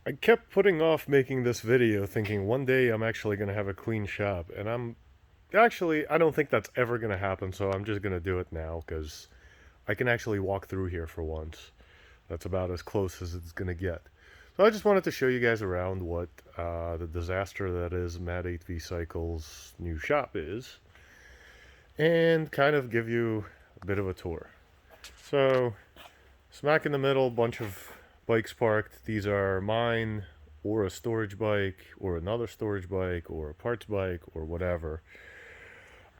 I kept putting off making this video thinking one day I'm actually going to have a clean shop, and I don't think that's ever going to happen, so I'm just going to do it now because I can actually walk through here for once. That's about as close as it's going to get. So I just wanted to show you guys around what the disaster that is Mad 8V Cycle's new shop is, and kind of give you a bit of a tour. So, smack in the middle, bunch of bikes parked. These are mine, or a storage bike, or another storage bike, or a parts bike, or whatever.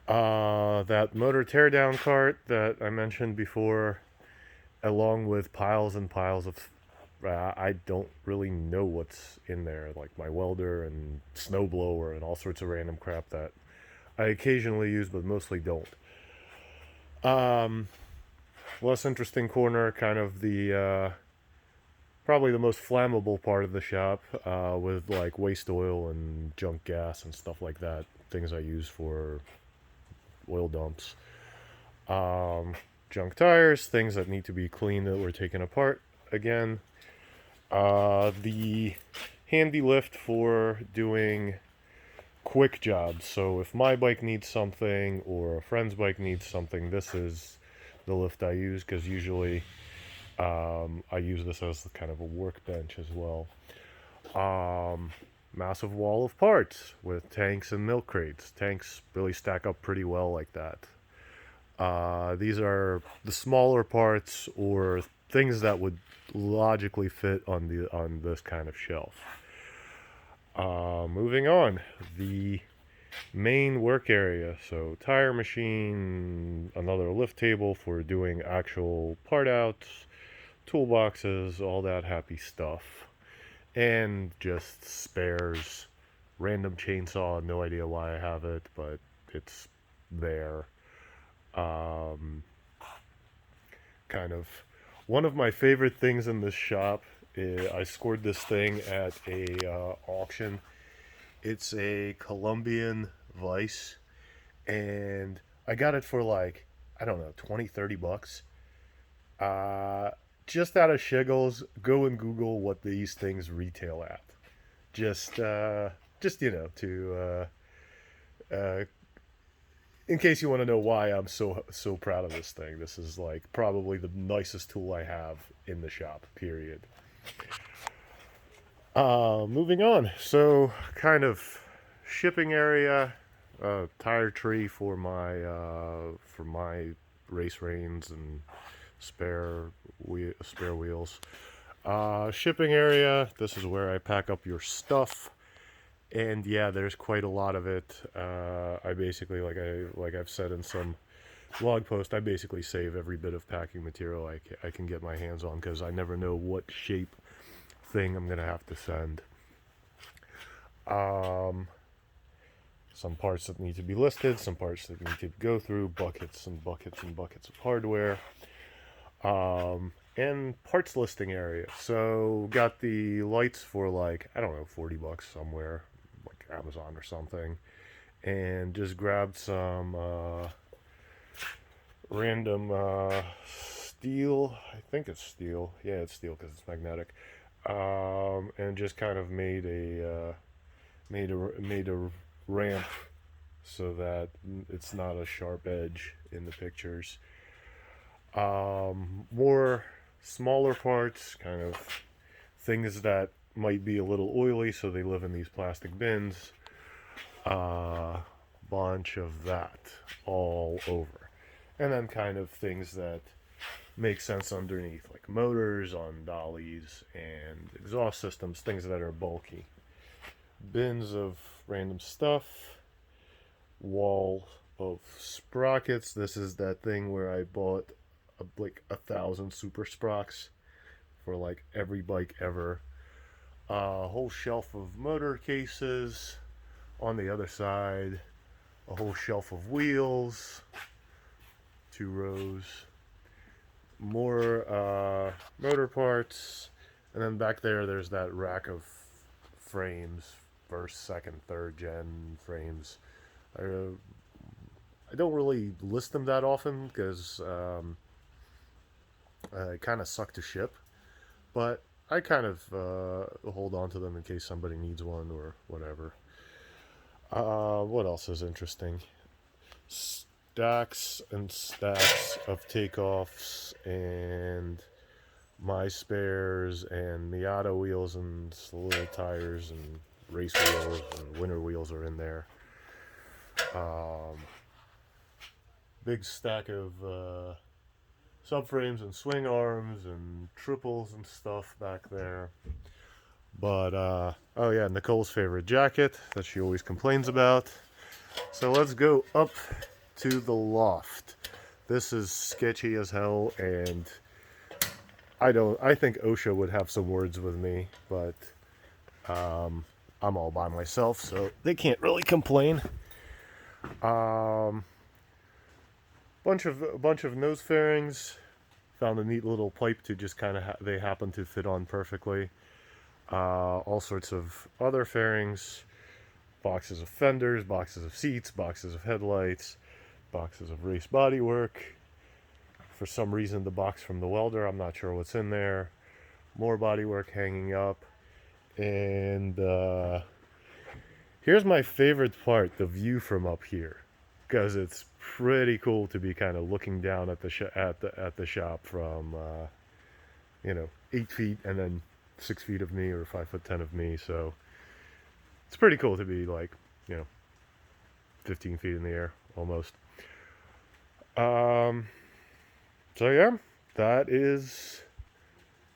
That motor teardown cart that I mentioned before, along with piles and piles of. I don't really know what's in there, like my welder and snowblower and all sorts of random crap that I occasionally use, but mostly don't. Um, Less interesting corner, kind of the probably the most flammable part of the shop, with like waste oil and junk gas and stuff like that. Things I use for oil dumps. Um, Junk tires, things that need to be cleaned that were taken apart again. The handy lift for doing quick jobs. So if my bike needs something or a friend's bike needs something, this is the lift I use because usually I use this as kind of a workbench as well. Massive wall of parts with tanks and milk crates. Tanks really stack up pretty well like that. These are the smaller parts or things that would logically fit on this kind of shelf. Moving on, the main work area. So tire machine, another lift table for doing actual part outs, toolboxes, all that happy stuff, and just spares. Random chainsaw, no idea why I have it, but it's there. Um, Kind of one of my favorite things in this shop is I scored this thing at a auction. It's a Colombian Vice, and I got it for like, I don't know, 20, 30 bucks. Uh, just out of shiggles, go and Google what these things retail at. Just, just uh, in case you want to know why I'm so proud of this thing. This is like probably the nicest tool I have in the shop. Period. Moving on. So, kind of shipping area, tire tree for my race reins and spare wheels. Shipping area. This is where I pack up your stuff, and yeah, there's quite a lot of it. I basically, like I've said in some blog post, I basically save every bit of packing material I can get my hands on because I never know what shape thing I'm gonna have to send. Um, some parts that need to be listed, some parts that need to go through, buckets and buckets and buckets of hardware. And parts listing area. So got the lights for like, I don't know, 40 bucks somewhere, like Amazon or something. And just grabbed some random steel. I think it's steel. Yeah, it's steel because it's magnetic. And just kind of made a ramp so that it's not a sharp edge in the pictures. More smaller parts, kind of things that might be a little oily, so they live in these plastic bins. Bunch of that all over. And then kind of things that make sense underneath, like motors on dollies and exhaust systems, things that are bulky. Bins of random stuff. Wall of sprockets. This is that thing where I bought like 1,000 super sprockets for like every bike ever. A whole shelf of motor cases on the other side. A whole shelf of wheels. 2 rows. More motor parts. And then back there's that rack of frames. First, second, third gen frames. I don't really list them that often because it kind of suck to ship. But I kind of hold on to them in case somebody needs one or whatever. What else is interesting? Stacks and stacks of takeoffs and my spares and Miata wheels and little tires and race wheels and winter wheels are in there. Big stack of subframes and swing arms and triples and stuff back there. But oh yeah, Nicole's favorite jacket that she always complains about. So let's go up to the loft. This is sketchy as hell, and I think OSHA would have some words with me, but I'm all by myself, so they can't really complain. Bunch of nose fairings. Found a neat little pipe to just kind of they happen to fit on perfectly. All sorts of other fairings, boxes of fenders, boxes of seats, boxes of headlights, boxes of race bodywork. For some reason, the box from the welder, I'm not sure what's in there. More bodywork hanging up. And here's my favorite part, the view from up here, because it's pretty cool to be kind of looking down at the shop from 8 feet and then 6 feet of me or 5'10" of me. So it's pretty cool to be like 15 feet in the air almost. So yeah, that is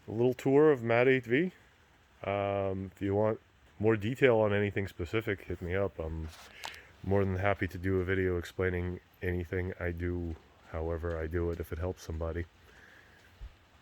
a little tour of Mat 8V. If you want more detail on anything specific, hit me up. I'm more than happy to do a video explaining anything I do, however I do it, if it helps somebody.